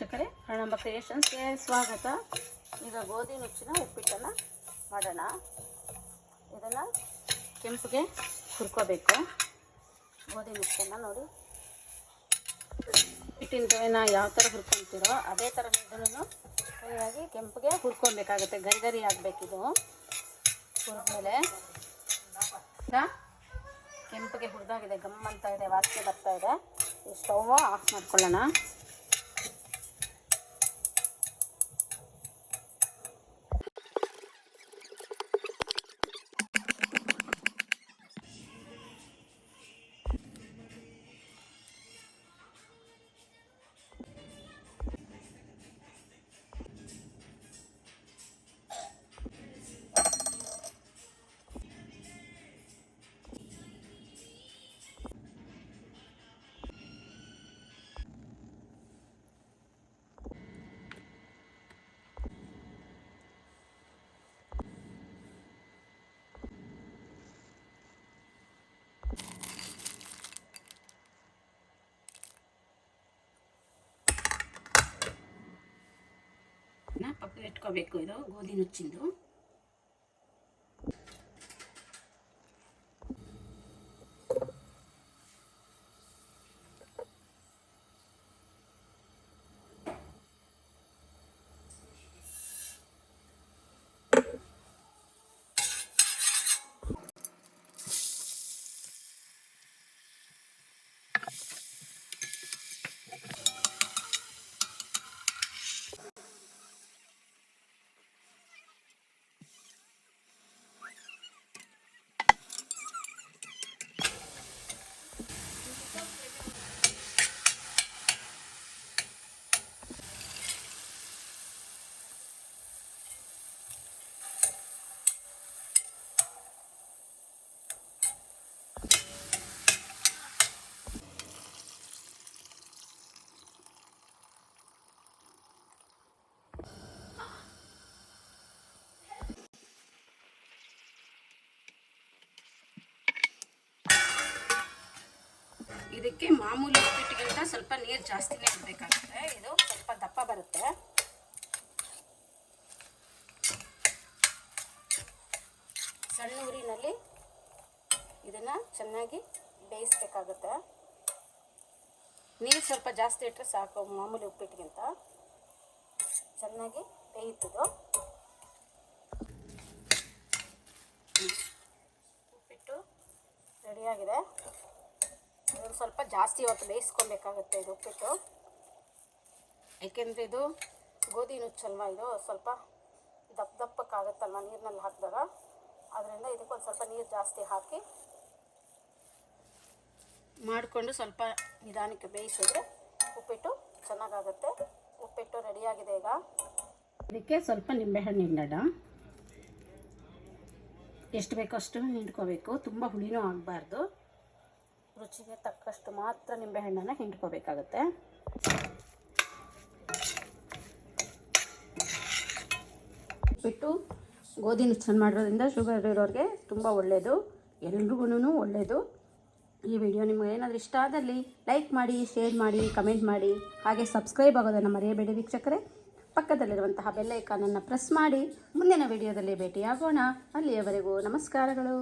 ವೀಕ್ಷಕರೇ, ಹಣಂಬ ಕ್ರಿಯೇಷನ್ಸ್ಗೆ ಸ್ವಾಗತ. ಈಗ ಗೋಧಿ ನುಚ್ಚಿನ ಉಪ್ಪಿಟ್ಟನ್ನು ಮಾಡೋಣ. ಇದನ್ನು ಕೆಂಪುಗೆ ಹುರ್ಕೋಬೇಕು. ಗೋಧಿ ನುಚ್ಚನ್ನು ನೋಡಿ, ಹಿಟ್ಟಿನ ಯಾವ ಥರ ಹುರ್ಕೊಳ್ತೀರೋ ಅದೇ ಥರ ಇದನ್ನು ಕೈಯಾಗಿ ಕೆಂಪುಗೆ ಹುರ್ಕೊಬೇಕಾಗುತ್ತೆ. ಗರಿ ಗರಿ ಆಗಬೇಕಿದು. ಹುರಿದ್ಮೇಲೆ ಕೆಂಪುಗೆ ಹುರಿದಾಗಿದೆ, ಗಮ್ ಅಂತ ಇದೆ, ವಾಸನೆ ಬರ್ತಾ ಇದೆ. ಈ ಸ್ಟವ್ ಆಫ್ ಮಾಡ್ಕೊಳ್ಳೋಣ. ಪಕ್ಕ ಇಟ್ಕೋಬೇಕು. ಇದು ಗೋಧಿ ನುಚ್ಚಿಂದು. ಇದಕ್ಕೆ ಮಾಮೂಲಿ ಉಪ್ಪಿಟ್ಟಿಗಿಂತ ಸ್ವಲ್ಪ ನೀರು ಜಾಸ್ತಿನೇ ಇಡಬೇಕಾಗುತ್ತೆ. ಇದು ಸ್ವಲ್ಪ ದಪ್ಪ ಬರುತ್ತೆ. ಸಣ್ಣ ಉರಿನಲ್ಲಿ ಇದನ್ನು ಚೆನ್ನಾಗಿ ಬೇಯಿಸ್ಬೇಕಾಗುತ್ತೆ. ನೀರು ಸ್ವಲ್ಪ ಜಾಸ್ತಿ ಇಟ್ಟರೆ ಸಾಕು. ಮಾಮೂಲಿ ಉಪ್ಪಿಟ್ಟಿಗಿಂತ ಚೆನ್ನಾಗಿ ಬೇಯುತ್ತಿದ್ದು. ಉಪ್ಪಿಟ್ಟು ರೆಡಿಯಾಗಿದೆ. ಇದನ್ನು ಸ್ವಲ್ಪ ಜಾಸ್ತಿ ಹೊತ್ತು ಬೇಯಿಸ್ಕೊಬೇಕಾಗುತ್ತೆ ಇದು ಉಪ್ಪಿಟ್ಟು. ಏಕೆಂದರೆ ಇದು ಗೋಧಿ ನುಚ್ಚಲ್ವ, ಇದು ಸ್ವಲ್ಪ ದಪ್ಪಕ್ಕಾಗುತ್ತಲ್ವ ನೀರಿನಲ್ಲಿ ಹಾಕಿದಾಗ. ಅದರಿಂದ ಇದಕ್ಕೊಂದು ಸ್ವಲ್ಪ ನೀರು ಜಾಸ್ತಿ ಹಾಕಿ ಮಾಡಿಕೊಂಡು ಸ್ವಲ್ಪ ನಿಧಾನಕ್ಕೆ ಬೇಯಿಸಿದ್ರೆ ಉಪ್ಪಿಟ್ಟು ಚೆನ್ನಾಗಾಗುತ್ತೆ. ಉಪ್ಪಿಟ್ಟು ರೆಡಿಯಾಗಿದೆ. ಈಗ ಇದಕ್ಕೆ ಸ್ವಲ್ಪ ನಿಂಬೆಹಣ್ಣು ಹಿಂಡೋಣ. ಎಷ್ಟು ಬೇಕೋ ಅಷ್ಟು ಹಿಂಡ್ಕೋಬೇಕು. ತುಂಬ ಹುಳಿನೂ ಆಗಬಾರ್ದು. ರುಚಿಗೆ ತಕ್ಕಷ್ಟು ಮಾತ್ರ ನಿಂಬೆಹಣ್ಣನ್ನು ಹಿಂಡ್ಕೋಬೇಕಾಗುತ್ತೆ. ಉಪ್ಪಿಟ್ಟು ಗೋಧಿ ನುಚ್ಚನ್ನು ಮಾಡೋದ್ರಿಂದ ಶುಗರ್ ಇರೋರಿಗೆ ತುಂಬ ಒಳ್ಳೆಯದು, ಎಲ್ರಿಗೂ ಒಳ್ಳೆಯದು. ಈ ವಿಡಿಯೋ ನಿಮಗೆ ಏನಾದರೂ ಇಷ್ಟ ಆದಲ್ಲಿ ಲೈಕ್ ಮಾಡಿ, ಶೇರ್ ಮಾಡಿ, ಕಮೆಂಟ್ ಮಾಡಿ. ಹಾಗೆ ಸಬ್ಸ್ಕ್ರೈಬ್ ಆಗೋದನ್ನು ಮರೆಯಬೇಡಿ ವೀಕ್ಷಕರೇ. ಪಕ್ಕದಲ್ಲಿರುವಂತಹ ಬೆಲ್ ಐಕಾನನ್ನು ಪ್ರೆಸ್ ಮಾಡಿ. ಮುಂದಿನ ವಿಡಿಯೋದಲ್ಲಿ ಭೇಟಿಯಾಗೋಣ. ಅಲ್ಲಿಯವರೆಗೂ ನಮಸ್ಕಾರಗಳು.